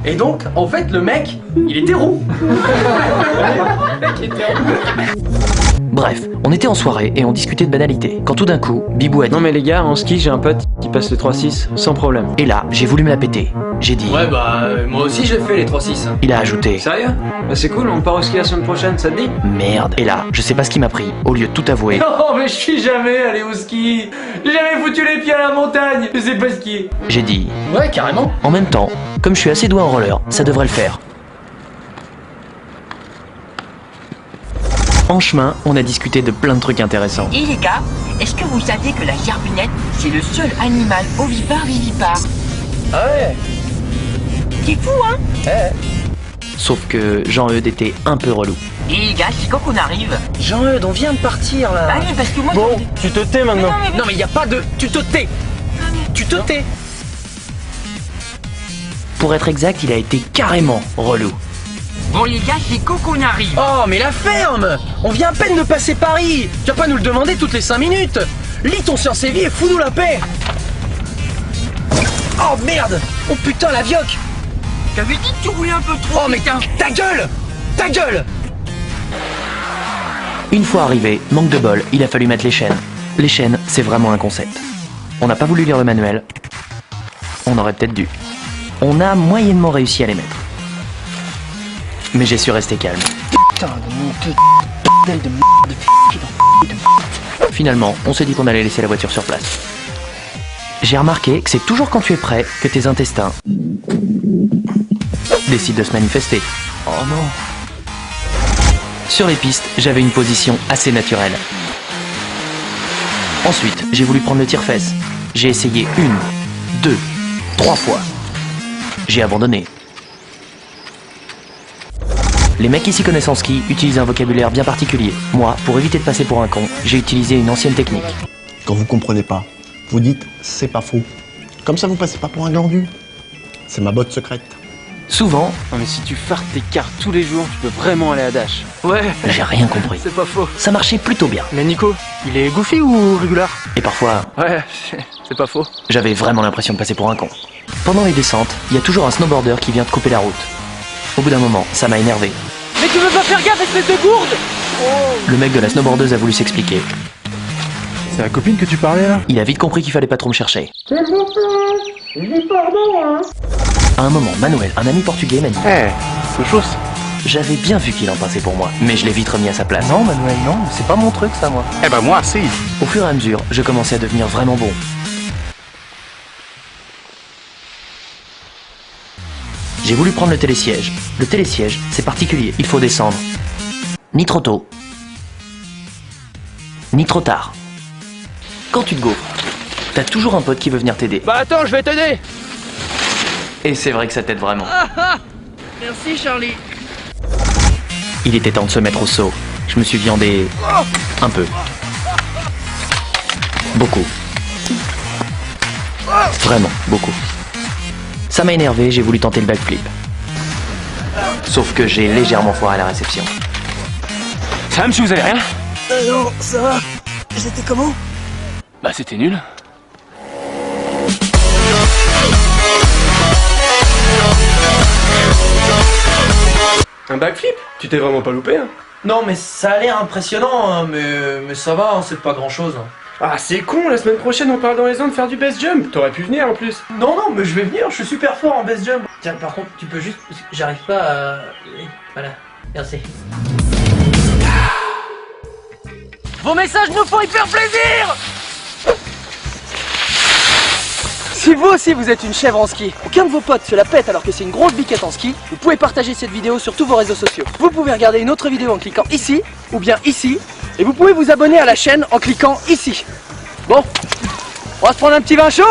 Et donc, en fait, le mec, il était roux. Bref, on était en soirée et on discutait de banalités. Quand tout d'un coup, Bibou a dit: non mais les gars, en ski j'ai un pote qui passe le 3-6 sans problème. Et là, j'ai voulu me la péter. J'ai dit: Ouais bah, moi aussi j'ai fait les 3-6. Il a ajouté: Sérieux? Bah c'est cool, on part au ski la semaine prochaine, ça te dit? merde. Et là, je sais pas ce qui m'a pris. Au lieu de tout avouer, Non mais je suis jamais allé au ski. J'ai jamais foutu les pieds à la montagne. Je sais pas skier. j'ai dit: Ouais, carrément. en même temps, comme je suis assez doué en roller, ça devrait le faire. En chemin, on a discuté de plein de trucs intéressants. Et les gars, est-ce que vous saviez que la gervinette, c'est le seul animal ovipare vivipare? Ah ouais. C'est fou, hein? Sauf que Jean-Eudes était un peu relou. Et les gars, c'est quand qu'on arrive? Jean-Eudes, on vient de partir là. Bah oui, parce que moi... Bon, tu te tais maintenant. Non mais y a pas de... Tu te tais. Tu te tais. Pour être exact, il a été carrément relou. Bon les gars, c'est quand qu'on arrive? Oh mais la ferme. On vient à peine de passer Paris. Tu vas pas nous le demander toutes les 5 minutes. Lis ton science et vie et fous-nous la paix. Oh merde. Oh putain la vioque. T'avais dit que tu roulais un peu trop, Oh mais putain. ta gueule. Ta gueule. Une fois arrivé, manque de bol, il a fallu mettre les chaînes. Les chaînes, c'est vraiment un concept. On n'a pas voulu lire le manuel. On aurait peut-être dû. On a moyennement réussi à les mettre. Mais j'ai su rester calme. Putain de mon de Finalement, on s'est dit qu'on allait laisser la voiture sur place. J'ai remarqué que c'est toujours quand tu es prêt que tes intestins décident de se manifester. Oh non. Sur les pistes, j'avais une position assez naturelle. Ensuite, j'ai voulu prendre le tire-fesse. J'ai essayé 1, 2, 3 fois. J'ai abandonné. Les mecs qui s'y connaissent en ski utilisent un vocabulaire bien particulier. Moi, pour éviter de passer pour un con, j'ai utilisé une ancienne technique. Quand vous comprenez pas, vous dites c'est pas faux. Comme ça vous passez pas pour un glandu. C'est ma botte secrète. Souvent, Non mais si tu fartes tes cartes tous les jours, tu peux vraiment aller à Dash. Ouais, j'ai rien compris. c'est pas faux. Ça marchait plutôt bien. Mais Nico, il est goofy ou régular? Et parfois, Ouais, c'est pas faux. j'avais vraiment l'impression de passer pour un con. Pendant les descentes, il y a toujours un snowboarder qui vient te couper la route. Au bout d'un moment, ça m'a énervé. Mais tu veux pas faire gaffe, espèce de gourde. Le mec de la snowboardeuse a voulu s'expliquer. C'est la copine que tu parlais là? Il a vite compris qu'il fallait pas trop me chercher. À un moment, Manuel, un ami portugais, m'a dit: C'est chaud. j'avais bien vu qu'il en passait pour moi, mais je l'ai vite remis à sa place. Non Manuel, non, c'est pas mon truc ça moi. Eh ben moi, si. Au fur et à mesure, je commençais à devenir vraiment bon. J'ai voulu prendre le télésiège. Le télésiège, c'est particulier, il faut descendre. Ni trop tôt, ni trop tard. Quand tu te gaufres, t'as toujours un pote qui veut venir t'aider. Bah attends, je vais t'aider. Et c'est vrai que ça t'aide vraiment. Merci Charlie. Il était temps de se mettre au saut. Je me suis viandé un peu. Beaucoup. Vraiment, beaucoup. Ça m'a énervé, j'ai voulu tenter le backflip. Sauf que j'ai légèrement foiré la réception. Ça va monsieur, vous avez rien? Non, ça va. J'étais comment? Bah c'était nul. Un backflip? Tu t'es vraiment pas loupé, hein? Non mais ça a l'air impressionnant, hein, mais ça va, hein, c'est pas grand chose. Ah c'est con, la semaine prochaine on part dans les zones faire du base jump. T'aurais pu venir en plus. Non, non, mais je vais venir, je suis super fort en base jump. Tiens, par contre, tu peux juste... J'arrive pas à... Voilà, merci. Vos messages nous font hyper plaisir. Si vous aussi vous êtes une chèvre en ski, aucun de vos potes se la pète alors que c'est une grosse biquette en ski, vous pouvez partager cette vidéo sur tous vos réseaux sociaux. Vous pouvez regarder une autre vidéo en cliquant ici, ou bien ici, et vous pouvez vous abonner à la chaîne en cliquant ici. Bon, on va se prendre un petit vin chaud.